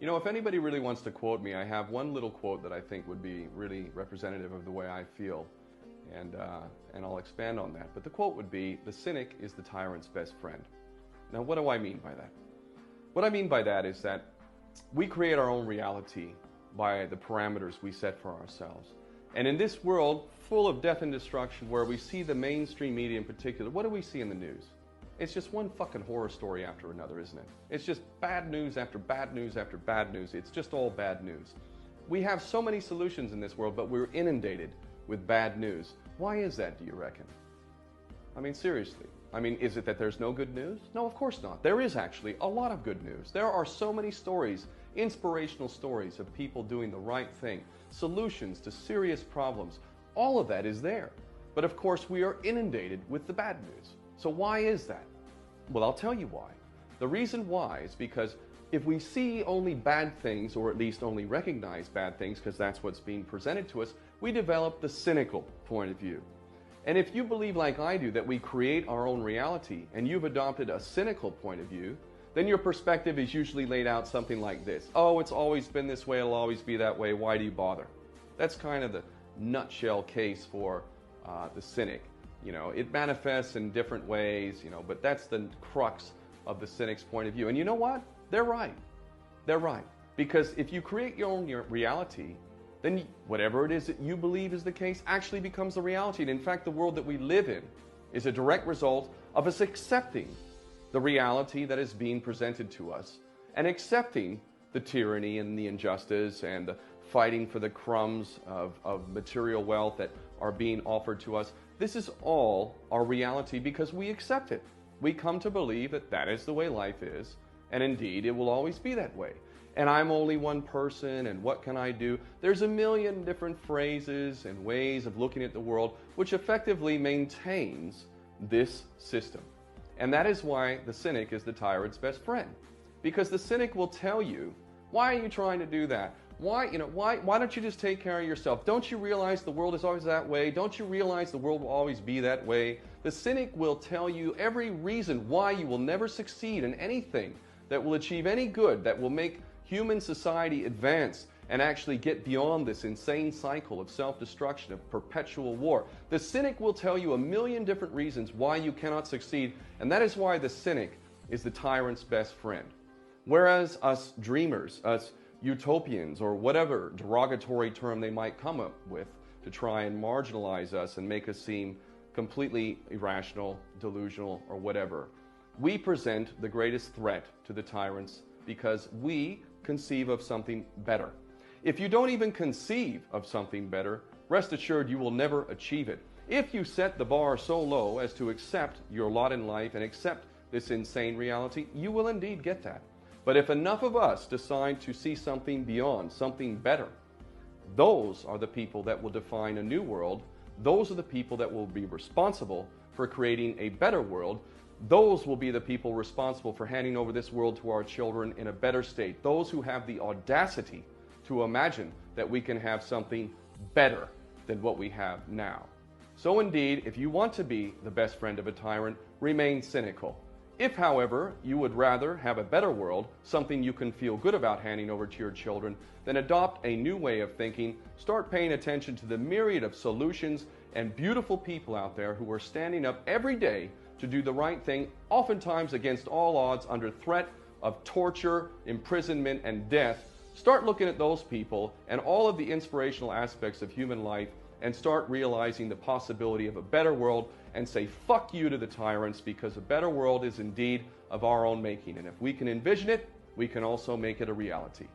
You know, if anybody really wants to quote me, I have one little quote that I think would be really representative of the way I feel, and I'll expand on that. But the quote would be, "The cynic is the tyrant's best friend." Now, what do I mean by that? What I mean by that is that we create our own reality by the parameters we set for ourselves. And in this world full of death and destruction, where we see the mainstream media in particular, what do we see in the news? It's just one fucking horror story after another, isn't it? It's just bad news after bad news after bad news. It's just all bad news. We have so many solutions in this world, but we're inundated with bad news. Why is that, do you reckon? I mean, seriously. I mean, is it that there's no good news? No, of course not. There is actually a lot of good news. There are so many stories, inspirational stories of people doing the right thing, solutions to serious problems. All of that is there. But of course, we are inundated with the bad news. So why is that? Well, I'll tell you why. The reason why is because if we see only bad things, or at least only recognize bad things, because that's what's being presented to us, we develop the cynical point of view. And if you believe, like I do, that we create our own reality, and you've adopted a cynical point of view, then your perspective is usually laid out something like this. Oh, it's always been this way, it'll always be that way, why do you bother? That's kind of the nutshell case for the cynic. You know, it manifests in different ways, you know, but that's the crux of the cynic's point of view. And you know what? They're right. They're right. Because if you create your own reality, then whatever it is that you believe is the case actually becomes the reality. And in fact, the world that we live in is a direct result of us accepting the reality that is being presented to us and accepting the tyranny and the injustice and the fighting for the crumbs of material wealth that are being offered to us. This is all our reality because we accept it. We come to believe that that is the way life is, and indeed it will always be that way. And I'm only one person, and what can I do? There's a million different phrases and ways of looking at the world which effectively maintains this system. And that is why the cynic is the tyrant's best friend. Because the cynic will tell you, why are you trying to do that? Why don't you just take care of yourself? Don't you realize the world is always that way? Don't you realize the world will always be that way? The cynic will tell you every reason why you will never succeed in anything that will achieve any good, that will make human society advance and actually get beyond this insane cycle of self-destruction, of perpetual war. The cynic will tell you a million different reasons why you cannot succeed, and that is why the cynic is the tyrant's best friend. Whereas us dreamers, us utopians, or whatever derogatory term they might come up with to try and marginalize us and make us seem completely irrational, delusional, or whatever, we present the greatest threat to the tyrants because we conceive of something better. If you don't even conceive of something better, rest assured you will never achieve it. If you set the bar so low as to accept your lot in life and accept this insane reality, you will indeed get that. But if enough of us decide to see something beyond, something better, those are the people that will define a new world. Those are the people that will be responsible for creating a better world. Those will be the people responsible for handing over this world to our children in a better state. Those who have the audacity to imagine that we can have something better than what we have now. So indeed, if you want to be the best friend of a tyrant, remain cynical. If, however, you would rather have a better world, something you can feel good about handing over to your children, then adopt a new way of thinking. Start paying attention to the myriad of solutions and beautiful people out there who are standing up every day to do the right thing, oftentimes against all odds, under threat of torture, imprisonment, and death. Start looking at those people and all of the inspirational aspects of human life and start realizing the possibility of a better world, and say fuck you to the tyrants, because a better world is indeed of our own making. And if we can envision it, we can also make it a reality.